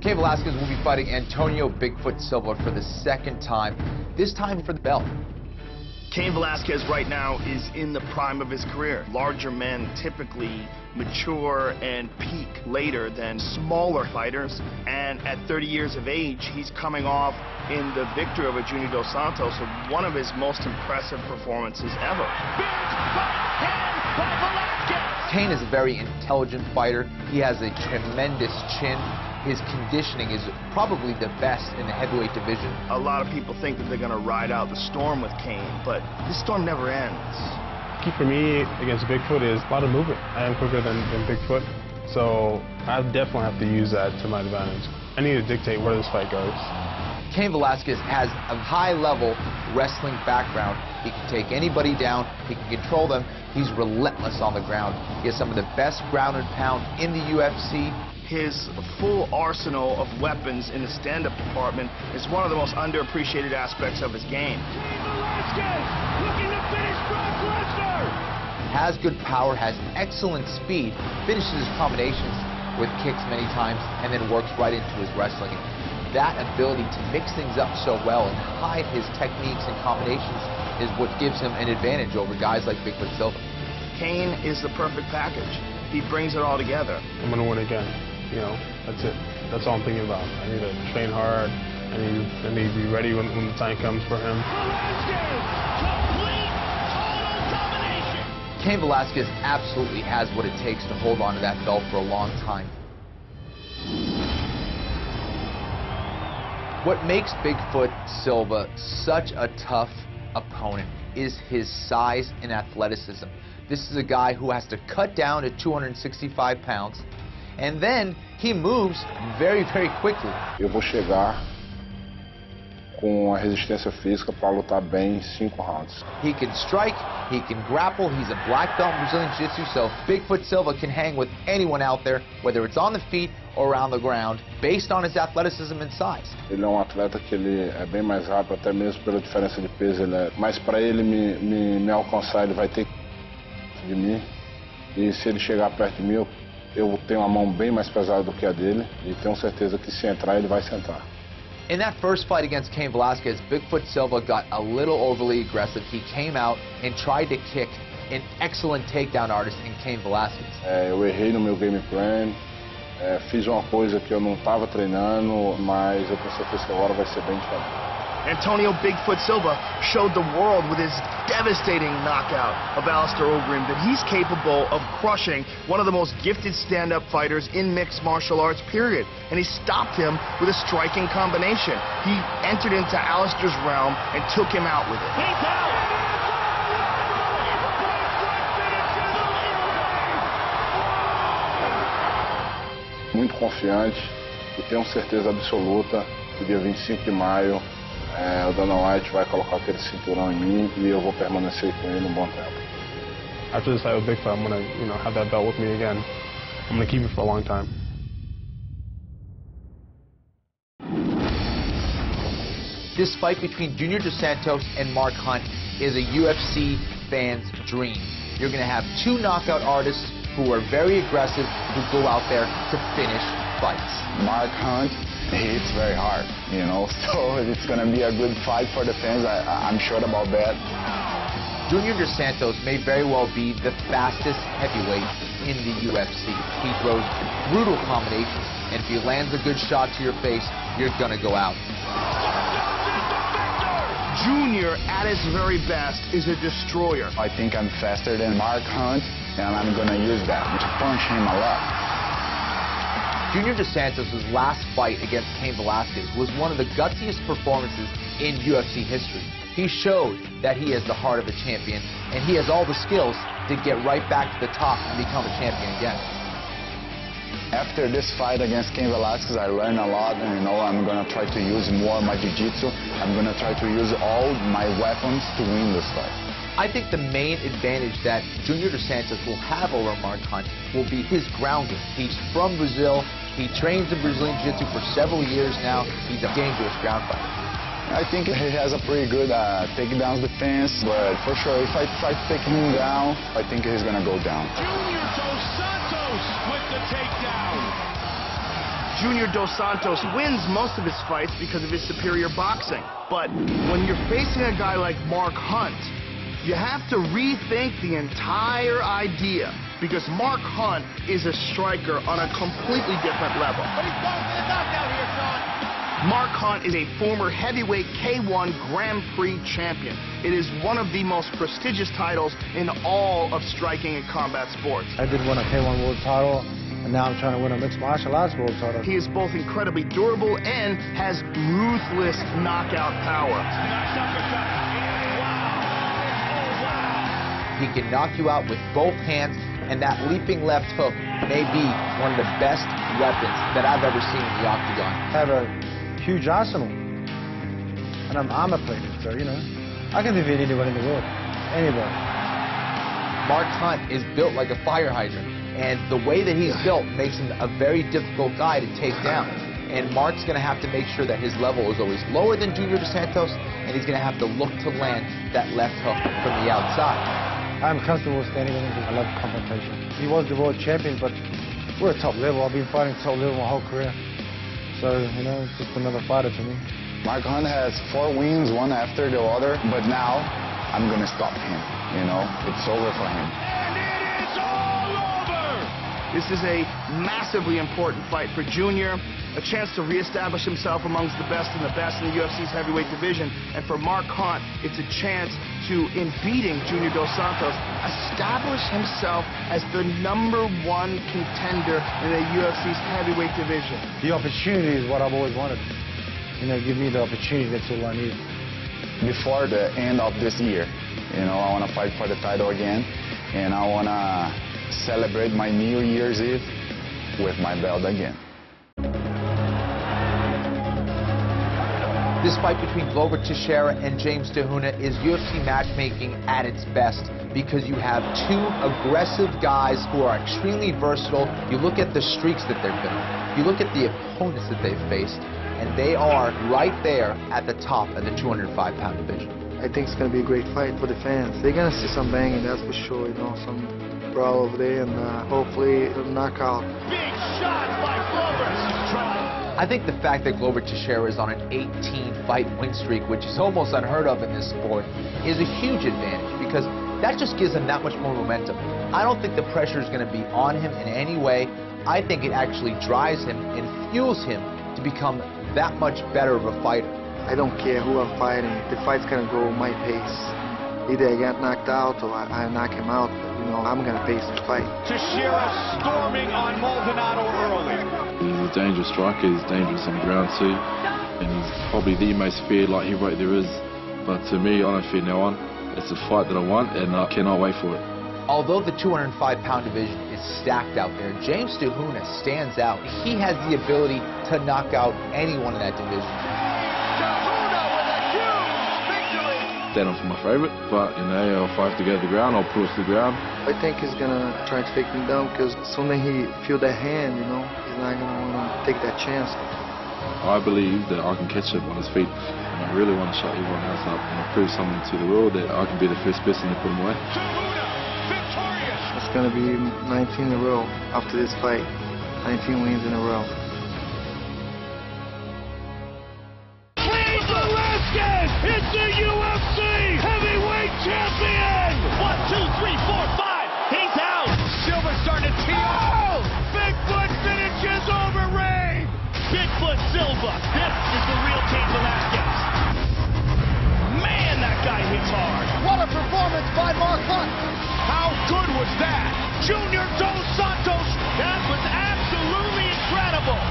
Cain Velasquez will be fighting Antonio Bigfoot Silva for the second time, this time for the belt. Cain Velasquez right now is in the prime of his career. Larger men typically mature and peak later than smaller fighters. And at 30 years of age, he's coming off in the victory over Junior Dos Santos of one of his most impressive performances ever. Cain is a very intelligent fighter. He has a tremendous chin. His conditioning is probably the best in the heavyweight division. A lot of people think that they're going to ride out the storm with Cain, but this storm never ends. Key for me against Bigfoot is a lot of movement. I am quicker than Bigfoot, so I definitely have to use that to my advantage. I need to dictate where this fight goes. Cain Velasquez has a high-level wrestling background. He can take anybody down. He can control them. He's relentless on the ground. He has some of the best ground and pound in the UFC. His full arsenal of weapons in the stand-up department is one of the most underappreciated aspects of his game. Cain Velasquez looking to finish Brock Lesnar. Has good power, has excellent speed, finishes his combinations with kicks many times, and then works right into his wrestling. That ability to mix things up so well and hide his techniques and combinations is what gives him an advantage over guys like Bigfoot Silva. Cain is the perfect package. He brings it all together. I'm going to win again. You know, that's it. That's all I'm thinking about. I need to train hard. I need to be ready when the time comes for him. Complete, total domination. Cain Velasquez absolutely has what it takes to hold on to that belt for a long time. What makes Bigfoot Silva such a tough opponent is his size and athleticism. This is a guy who has to cut down to 265 pounds, and then he moves very, very quickly. Eu vou chegar com a resistência física para lutar bem em 5 rounds. He can strike, he can grapple, he's a black belt in Brazilian Jiu-Jitsu, so Bigfoot Silva can hang with anyone out there, whether it's on the feet or around the ground, based on his athleticism and size. Ele é atleta que ele é bem mais rápido, até mesmo pela diferença de peso. Mas para ele me alcançar, ele vai ter que de mim. E se ele chegar perto de mim, eu tenho uma mão bem mais pesada do que a dele, e tenho certeza que se entrar, ele vai sentar. In that first fight against Cain Velasquez, Bigfoot Silva got a little overly aggressive. He came out and tried to kick an excellent takedown artist in Cain Velasquez. Eu errei no meu game plan, fiz uma coisa que eu não estava treinando, mas eu tenho certeza que agora vai ser bem diferente. Antonio Bigfoot Silva showed the world with his devastating knockout of Alistair Overeem that he's capable of crushing one of the most gifted stand-up fighters in mixed martial arts, period. And he stopped him with a striking combination. He entered into Alistair's realm and took him out with it. He's out. Muito confiante e tenho certeza absoluta que dia 25 de maio o Dana White vai colocar aquele cinturão em mim e eu vou permanecer com ele um bom tempo. After this fight with Bigfoot, I'm going to, have that belt with me again. I'm going to keep it for a long time. This fight between Junior Dos Santos and Mark Hunt is a UFC fan's dream. You're going to have two knockout artists who are very aggressive, who go out there to finish fights. Mark Hunt, he hits very hard, so it's going to be a good fight for the fans. I'm sure about that. Junior Dos Santos may very well be the fastest heavyweight in the UFC. He throws brutal combinations, and if he lands a good shot to your face, you're going to go out. Junior, at his very best, is a destroyer. I think I'm faster than Mark Hunt, and I'm going to use that to punch him a lot. Junior Dos Santos' last fight against Cain Velasquez was one of the gutsiest performances in UFC history. He showed that he has the heart of a champion, and he has all the skills to get right back to the top and become a champion again. After this fight against Cain Velasquez, I learned a lot, and I'm going to try to use more my jiu-jitsu. I'm going to try to use all my weapons to win this fight. I think the main advantage that Junior Dos Santos will have over Mark Hunt will be his grounding. He's from Brazil. He trains in Brazilian Jiu-Jitsu for several years now. He's a dangerous ground fighter. I think he has a pretty good takedown defense, but for sure, if I try to take him down, I think he's going to go down. Junior Dos Santos with the takedown. Junior Dos Santos wins most of his fights because of his superior boxing. But when you're facing a guy like Mark Hunt, you have to rethink the entire idea, because Mark Hunt is a striker on a completely different level. But he's going for the knockout here, Sean. Mark Hunt is a former heavyweight K1 Grand Prix champion. It is one of the most prestigious titles in all of striking and combat sports. I did win a K1 world title, and now I'm trying to win a mixed martial arts world title. He is both incredibly durable and has ruthless knockout power. Nice uppercut. Wow. Oh, wow. He can knock you out with both hands, and that leaping left hook may be one of the best weapons that I've ever seen in the octagon. I have a huge arsenal, and I'm armor plated, so you know, I can defeat anyone in the world, anybody. Mark Hunt is built like a fire hydrant, and the way that he's built makes him a very difficult guy to take down. And Mark's going to have to make sure that his level is always lower than Junior Dos Santos, and he's going to have to look to land that left hook from the outside. I'm comfortable standing with him because I love confrontation. He was the world champion, but we're at top level. I've been fighting top level my whole career. So, you know, it's just another fighter to me. Mark Hunt has 4 wins, one after the other, but now I'm going to stop him, you know. It's over for him. And it is all over. This is a massively important fight for Junior, a chance to reestablish himself amongst the best in the UFC's heavyweight division. And for Mark Hunt, it's a chance to, in beating Junior Dos Santos, establish himself as the #1 contender in the UFC's heavyweight division. The opportunity is what I've always wanted. You know, give me the opportunity, that's all I need. Before the end of this year, you know, I want to fight for the title again, and I want to celebrate my New Year's Eve with my belt again. This fight between Glover Teixeira and James Duna is UFC matchmaking at its best, because you have 2 aggressive guys who are extremely versatile. You look at the streaks that they've been on. You look at the opponents that they've faced, and they are right there at the top of the 205-pound division. I think it's going to be a great fight for the fans. They're going to see some banging, that's for sure. You know, some brawl over there, and hopefully a knockout. Big shot by Glover. I think the fact that Glover Teixeira is on an 18-fight win streak, which is almost unheard of in this sport, is a huge advantage, because that just gives him that much more momentum. I don't think the pressure is going to be on him in any way. I think it actually drives him and fuels him to become that much better of a fighter. I don't care who I'm fighting. The fight's going to go my pace. Either I get knocked out or I knock him out. You know, I'm going to pace the fight. Teixeira storming on Maldonado early. He's a dangerous striker. He's dangerous on the ground too. And he's probably the most feared light heavyweight there is. But to me, I don't fear no one. It's a fight that I want, and I cannot wait for it. Although the 205-pound division is stacked out there, James Duna stands out. He has the ability to knock out anyone in that division. Duna with a huge victory. Then I'm for my favorite, but you know, if I have to go to the ground, I'll push the ground. I think he's going to try to take me down, because as soon as he feel that hand, you know, he's not going to want to take that chance. I believe that I can catch him on his feet. And I really want to shut everyone else up and prove something to the world that I can be the first person to put him away. Duna victorious. It's going to be 19 in a row after this fight. 19 wins in a row. Cain Velasquez is the UFC heavyweight champion. 1, 2, 3, 4, 5. He's out. Silva starting to tee off. Bigfoot finishes over Ray. Bigfoot Silva. This is the real Cain Velasquez. Man, that guy hits hard. What a performance by Mark Hunt. How good was that? Junior Dos Santos. That was absolutely incredible.